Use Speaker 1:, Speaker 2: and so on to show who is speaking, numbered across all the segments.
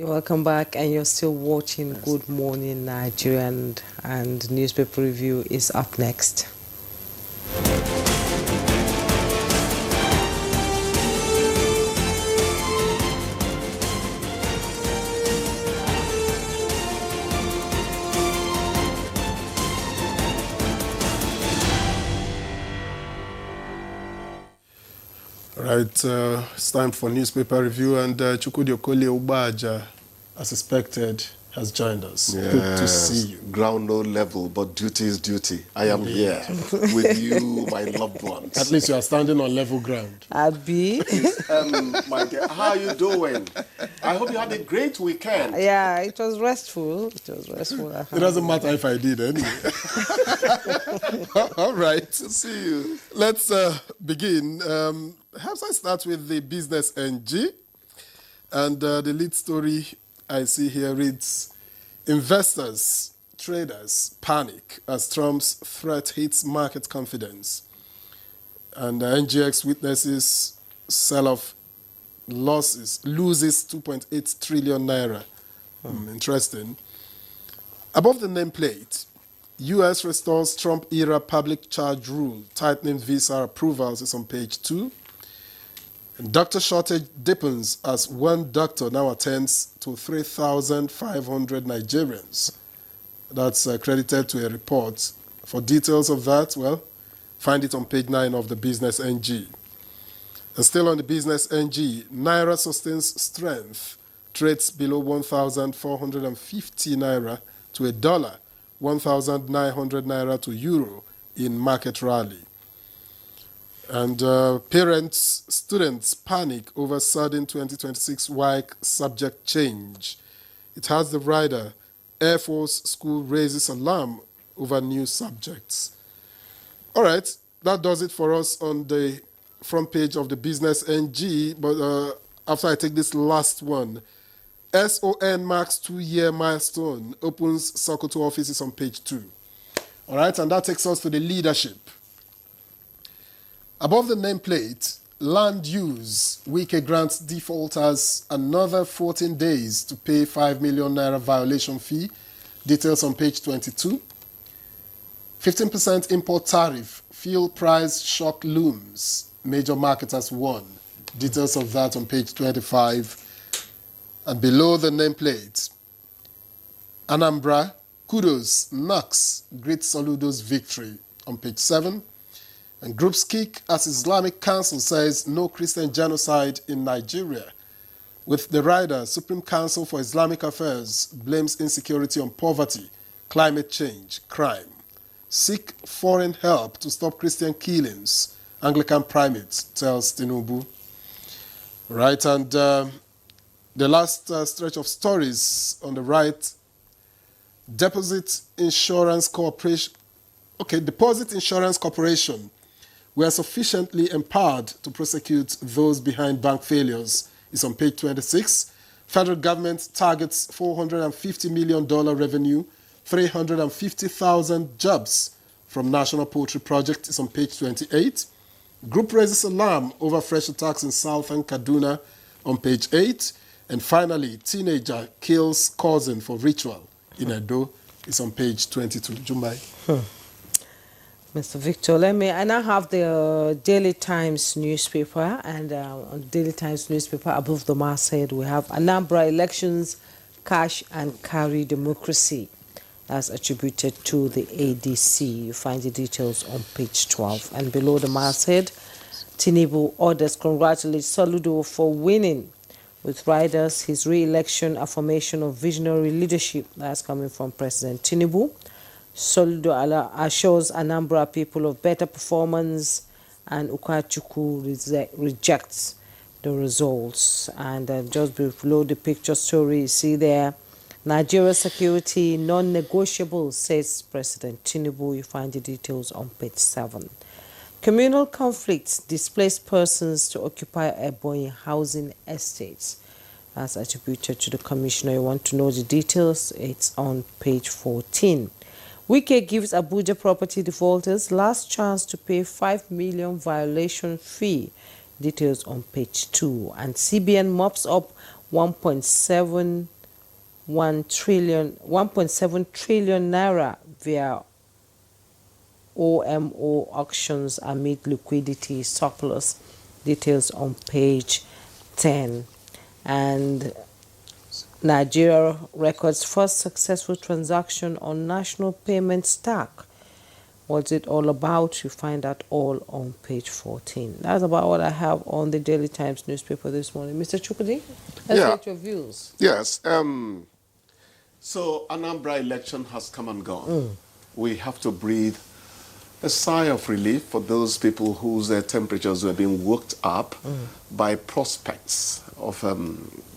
Speaker 1: You're welcome back, and you're still watching Good Morning Nigerian, and newspaper review is up next.
Speaker 2: Right, it's time for newspaper review, and Chukwudi Abuja, as expected, has joined us.
Speaker 3: Yes,
Speaker 2: good to see you.
Speaker 3: Ground no level, but duty is duty. I am here with you, my loved ones.
Speaker 2: At least you are standing on level ground.
Speaker 1: Abi?
Speaker 3: My dear, how are you doing? I hope you had a great weekend.
Speaker 1: Yeah, it was restful.
Speaker 2: It doesn't matter if I did anyway. All right.
Speaker 3: To see you.
Speaker 2: Let's begin. Perhaps I start with the Business NG. And the lead story I see here reads, investors, traders panic as Trump's threat hits market confidence. And NGX witnesses sell-off loses 2.8 trillion naira. Interesting. Above the nameplate, U.S. restores Trump-era public charge rule, tightening visa approvals is on page 2. And doctor shortage deepens as one doctor now attends to 3,500 Nigerians. That's credited to a report. For details of that, well, find it on page 9 of the Business NG. And still on the Business NG, Naira sustains strength, trades below 1,450 Naira to a dollar, 1,900 Naira to euro in market rally. And parents, students panic over sudden 2026 WAEC subject change. It has the rider, Air Force School raises alarm over new subjects. All right, that does it for us on the front page of the Business NG. But after I take this last one, SON marks 2-year milestone, opens Sokoto offices on page 2. All right, and that takes us to the leadership. Above the nameplate, land use, Wike grants defaulters another 14 days to pay 5 million naira violation fee. Details on page 22. 15% import tariff, fuel price shock looms. Major marketers warn. Details of that on page 25. And below the nameplate, Anambra, kudos, Knox, great Soludo's victory on page 7. And groups kick as Islamic Council says no Christian genocide in Nigeria. With the rider, Supreme Council for Islamic Affairs blames insecurity on poverty, climate change, crime. Seek foreign help to stop Christian killings, Anglican primate tells Tinubu. Right, and the last stretch of stories on the right, Deposit Insurance Corporation were sufficiently empowered to prosecute those behind bank failures is on page 26. Federal government targets $450 million revenue, 350,000 jobs from National Poultry Project is on page 28. Group raises alarm over fresh attacks in southern Kaduna on page 8. And finally, teenager kills cousin for ritual in Edo is on page 22. Jumbai.
Speaker 1: Mr. Victor, I now have the Daily Times newspaper, and on Daily Times newspaper above the masthead we have Anambra elections, cash and carry democracy. That's attributed to the ADC. You find the details on page 12. And below the masthead, Tinubu orders congratulate Soludo for winning. With riders, his re-election affirmation of visionary leadership. That's coming from President Tinubu. Soludo assures Anambra people of better performance, and Ukachukwu rejects the results. And just below the picture story, you see there, Nigeria security non-negotiable, says President Tinubu. You find the details on page 7. Communal conflicts displace persons to occupy Ebonyi housing estates. That's attributed to the commissioner. You want to know the details? It's on page 14. Wike gives Abuja property defaulters last chance to pay 5 million violation fee. Details on page 2. And CBN mops up 1.7 trillion naira via OMO auctions amid liquidity surplus. Details on page 10. And Nigeria records first successful transaction on national payment stack. What's it all about? You find that all on page 14. That's about what I have on the Daily Times newspaper this morning. Mr. Chukudi, let's get your views.
Speaker 3: Yes. So Anambra election has come and gone. We have to breathe a sigh of relief for those people whose temperatures were being worked up by prospects of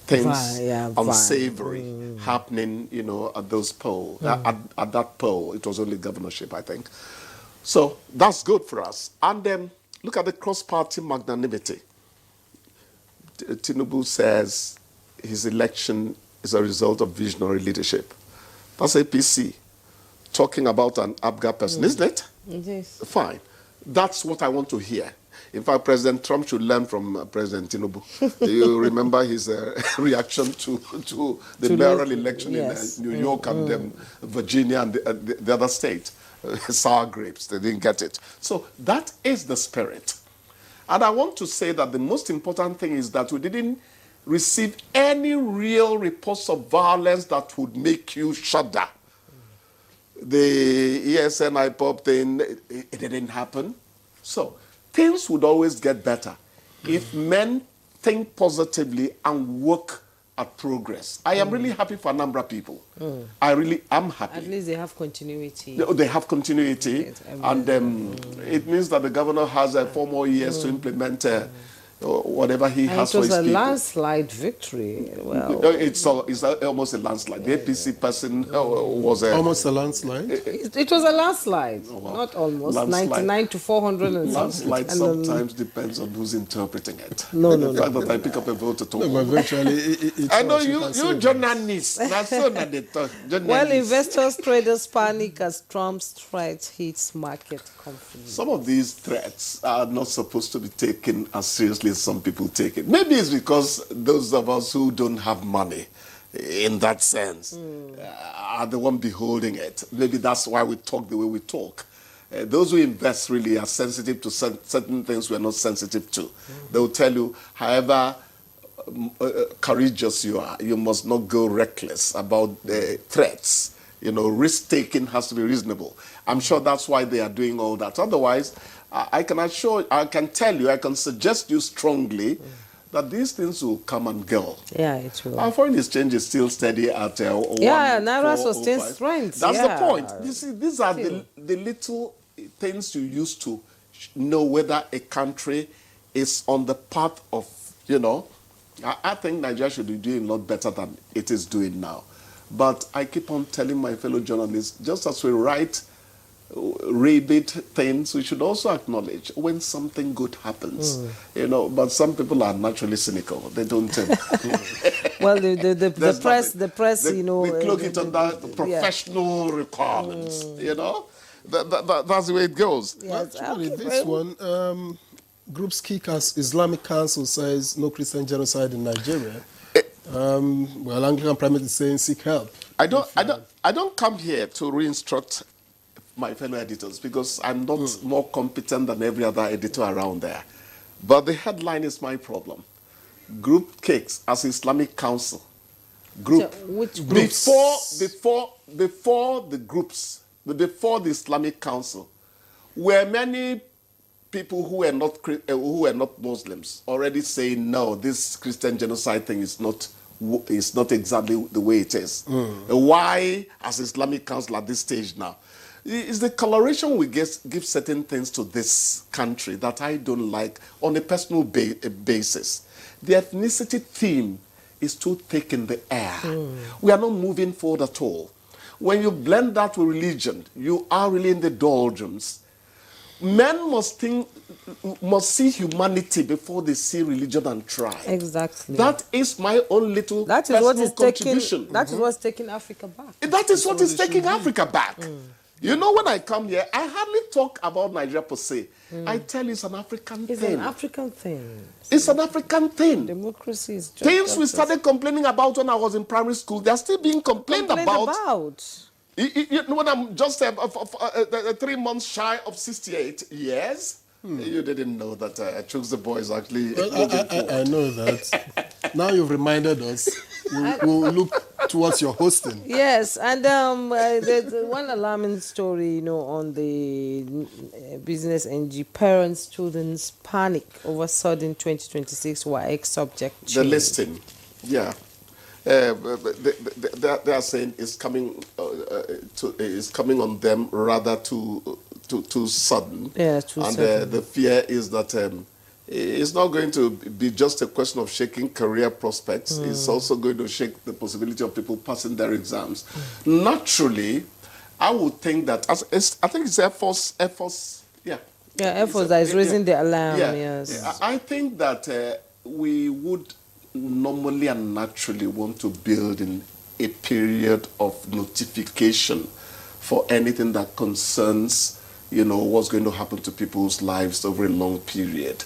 Speaker 3: things unsavory happening, at those polls. At that poll, it was only governorship, I think. So that's good for us. And then look at the cross-party magnanimity. Tinubu says his election is a result of visionary leadership. That's APC talking about an Abuja person, isn't it?
Speaker 1: It is.
Speaker 3: Fine. That's what I want to hear. In fact, President Trump should learn from President Tinubu. You remember his reaction to the mayoral election in New York and Virginia and the other state. Sour grapes, they didn't get it. So that is the spirit. And I want to say that the most important thing is that we didn't receive any real reports of violence that would make you shudder. The ESN IPOP thing, it didn't happen. So things would always get better if men think positively and work at progress. I am really happy for Anambra people. I really am happy.
Speaker 1: At least they have continuity.
Speaker 3: They have continuity, and it means that the governor has 4 more years to implement whatever he has for his people.
Speaker 1: It was a landslide victory. Well,
Speaker 3: it's almost a landslide. The APC person was
Speaker 2: almost a landslide.
Speaker 1: It was a landslide, not almost.
Speaker 3: Landslide.
Speaker 1: 99 to 400 and
Speaker 3: landslide
Speaker 1: something.
Speaker 3: sometimes depends on who's interpreting it.
Speaker 1: No.
Speaker 3: The fact that I pick up a vote at all.
Speaker 2: No, but virtually,
Speaker 3: I know you journalists. That's so that they talk.
Speaker 1: Well, investors, traders panic as Trump's threat hits market confidence.
Speaker 3: Some of these threats are not supposed to be taken as seriously as some people take it. Maybe it's because those of us who don't have money in that sense are the one beholding it. Maybe that's why we talk the way we talk. Those who invest really are sensitive to certain things we're not sensitive to. They'll tell you, however courageous you are, you must not go reckless about threats. Risk-taking has to be reasonable. I'm sure that's why they are doing all that. Otherwise, I can suggest you strongly that these things will come and go.
Speaker 1: Yeah, it will.
Speaker 3: Our foreign exchange is still steady at
Speaker 1: Naira sustains strength.
Speaker 3: That's the point. You see, these are the little things you use to know whether a country is on the path of, I think Nigeria should be doing a lot better than it is doing now. But I keep on telling my fellow journalists, just as we write rabid things, we should also acknowledge when something good happens. But some people are naturally cynical. They don't
Speaker 1: well, the press,
Speaker 3: they cloak it under professional requirements. That's the way it goes.
Speaker 1: Yes,
Speaker 2: this one, Group's Kickers Islamic Council says no Christian genocide in Nigeria. Well, Anglican Primate is saying seek help.
Speaker 3: I don't come here to re-instruct my fellow editors because I'm not more competent than every other editor around there. But the headline is my problem. Group cakes as Islamic Council. Group.
Speaker 1: So, which groups?
Speaker 3: Before the Islamic Council, were many people who were not Muslims already saying no, this Christian genocide thing is not exactly the way it is. Why, as Islamic Council at this stage now? It's the coloration we give certain things to this country that I don't like on a personal basis. The ethnicity theme is too thick in the air. We are not moving forward at all. When you blend that with religion, you are really in the doldrums. Men must see humanity before they see religion and tribe.
Speaker 1: Exactly.
Speaker 3: That is my own little personal contribution.
Speaker 1: That is what's taking Africa back.
Speaker 3: That is what is taking Africa back. You know, when I come here, I hardly talk about Nigeria per se. I tell you, it's an African
Speaker 1: It's
Speaker 3: thing.
Speaker 1: an African thing.
Speaker 3: It's an African thing.
Speaker 1: Democracy is just
Speaker 3: Things we started complaining about when I was in primary school, they're still being complained about. You know, when I'm just 3 months shy of 68 years, you didn't know that I chose the boys actually.
Speaker 2: I know that. Now you've reminded us. We'll look towards your hosting.
Speaker 1: Yes, and there's one alarming story, you know, on the business NG. Parents, students panic over sudden 2026 WAEC subject change.
Speaker 3: The listing, yeah. They are saying it's coming on them rather too sudden.
Speaker 1: Yeah, too
Speaker 3: and
Speaker 1: sudden.
Speaker 3: The fear is that it's not going to be just a question of shaking career prospects. It's also going to shake the possibility of people passing their exams. Naturally, I would think that I think it's Air Force, yeah.
Speaker 1: Yeah, Air Force that is raising the alarm.
Speaker 3: Yeah.
Speaker 1: Yes.
Speaker 3: I think that we would normally and naturally want to build in a period of notification for anything that concerns, you know, what's going to happen to people's lives over a long period.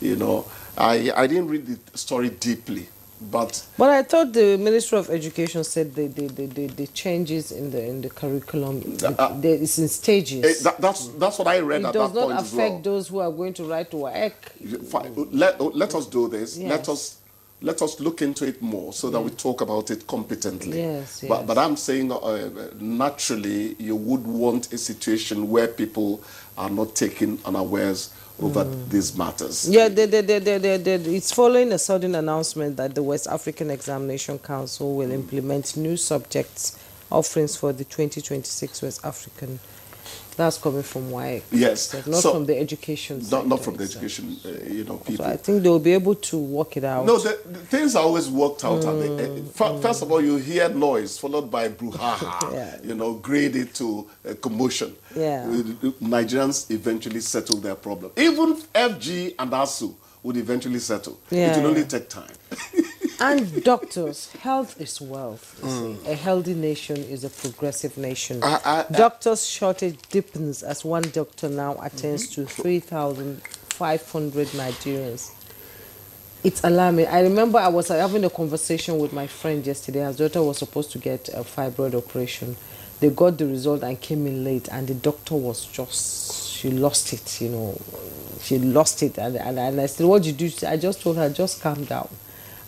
Speaker 3: You know, I didn't read the story deeply, but
Speaker 1: I thought the Ministry of Education said the changes in the curriculum it's in stages.
Speaker 3: That's what I read at that point as well.
Speaker 1: It does not affect those who are going to write to WAEC.
Speaker 3: Let us do this.
Speaker 1: Yes.
Speaker 3: Let us look into it more so that we talk about it competently.
Speaker 1: Yes.
Speaker 3: But I'm saying naturally you would want a situation where people are not taken unawares over these matters.
Speaker 1: Yeah, it's following a sudden announcement that the West African Examination Council will implement new subjects offerings for the 2026 West African. That's coming from WAEC.
Speaker 3: Yes.
Speaker 1: Not from the education sector.
Speaker 3: Not from the education, people.
Speaker 1: So I think they'll be able to work it out.
Speaker 3: No, the things are always worked out. First of all, you hear noise followed by brouhaha.
Speaker 1: Yeah.
Speaker 3: You know, grade it to commotion.
Speaker 1: Yeah.
Speaker 3: Nigerians eventually settle their problem. Even FG and ASU would eventually settle.
Speaker 1: Yeah.
Speaker 3: It will only take time.
Speaker 1: And doctors, health is wealth. A healthy nation is a progressive nation. Doctors' shortage deepens as one doctor now attends to 3,500 Nigerians. It's alarming. I remember I was having a conversation with my friend yesterday. His daughter was supposed to get a fibroid operation. They got the result and came in late, and the doctor was she lost it, you know. She lost it. And I said, what did you do? I just told her, just calm down.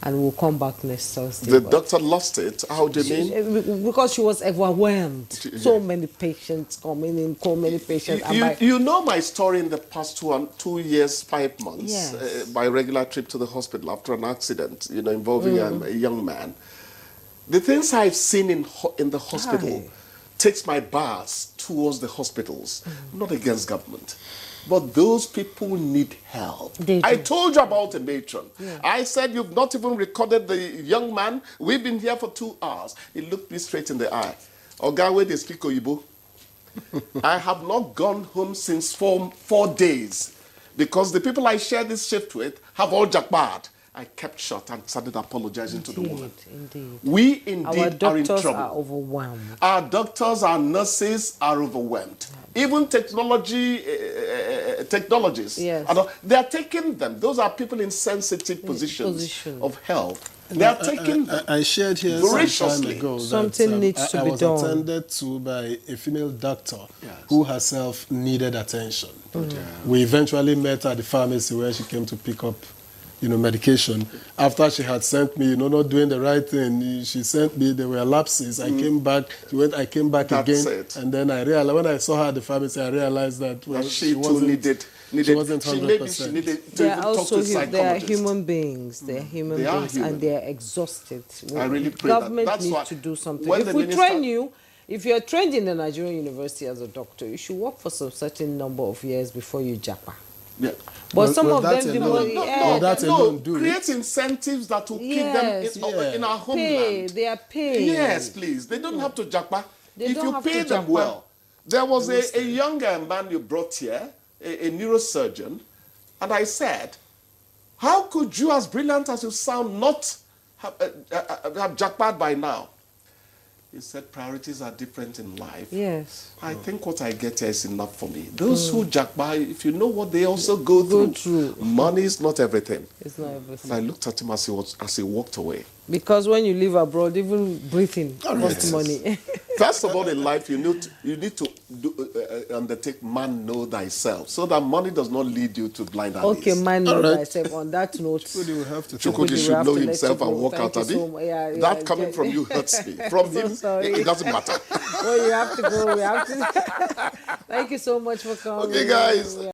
Speaker 1: And we'll come back next Thursday.
Speaker 3: The doctor lost it? How do you mean?
Speaker 1: Because she was overwhelmed. So many patients coming in, so many patients.
Speaker 3: You know my story in the past 2 years, 5 months.
Speaker 1: Yes.
Speaker 3: My regular trip to the hospital after an accident, you know, involving a young man. The things I've seen in the hospital takes my bias towards the hospitals, not against government. But those people need help. I told you about a matron. Yeah. I said, you've not even recorded the young man. We've been here for 2 hours. He looked me straight in the eye. Oga, where they speak Oyibo? I have not gone home since 4 days because the people I share this shift with have all jackbarred. I kept short and started apologizing to the woman.
Speaker 1: Indeed.
Speaker 3: We indeed
Speaker 1: our
Speaker 3: are in
Speaker 1: doctors
Speaker 3: trouble.
Speaker 1: Are overwhelmed.
Speaker 3: Our doctors, our nurses are overwhelmed. Even technologies,
Speaker 1: yes.
Speaker 3: They are taking them. Those are people in sensitive positions of health. They are taking them.
Speaker 2: I shared here some time ago
Speaker 1: something needs to be done.
Speaker 2: I was attended to by a female doctor who herself needed attention. We eventually met at the pharmacy where she came to pick up medication. After she had sent me, not doing the right thing, she sent me, there were lapses. I came back, I came back again. And then I realized, when I saw her at the pharmacy, I realized that,
Speaker 3: she wasn't
Speaker 2: 100%.
Speaker 3: She needed to
Speaker 1: they
Speaker 3: even
Speaker 1: are
Speaker 3: talk to a psychologist.
Speaker 1: They are human beings. They are human beings and they are exhausted.
Speaker 3: I really pray
Speaker 1: government
Speaker 3: that's
Speaker 1: needs
Speaker 3: why
Speaker 1: to do something. If we train you, if you're trained in a Nigerian university as a doctor, you should work for some certain number of years before you japa.
Speaker 3: Yeah.
Speaker 1: But some of them,
Speaker 3: create incentives that will keep them in our homeland.
Speaker 1: They are paid.
Speaker 3: Yes, please. They don't have to japa. If you pay them well. There was a younger man you brought here, a neurosurgeon, and I said, how could you, as brilliant as you sound, not have jackpot by now? He said priorities are different in life.
Speaker 1: Yes.
Speaker 3: I think what I get here is enough for me. Those who jack by, if you know what they also go through. Money is not everything.
Speaker 1: It's not everything.
Speaker 3: And I looked at him as he walked away.
Speaker 1: Because when you live abroad, even breathing costs money.
Speaker 3: First of all, in life, you need to undertake man know thyself, so that money does not lead you to blind alleys.
Speaker 1: Okay, man know thyself. On that note,
Speaker 3: Chukwudi should know himself and walk out, Abi. That coming from you hurts me. From him, it doesn't matter.
Speaker 1: Well, you have to go. We have to. Thank you so much for coming.
Speaker 3: Okay, guys.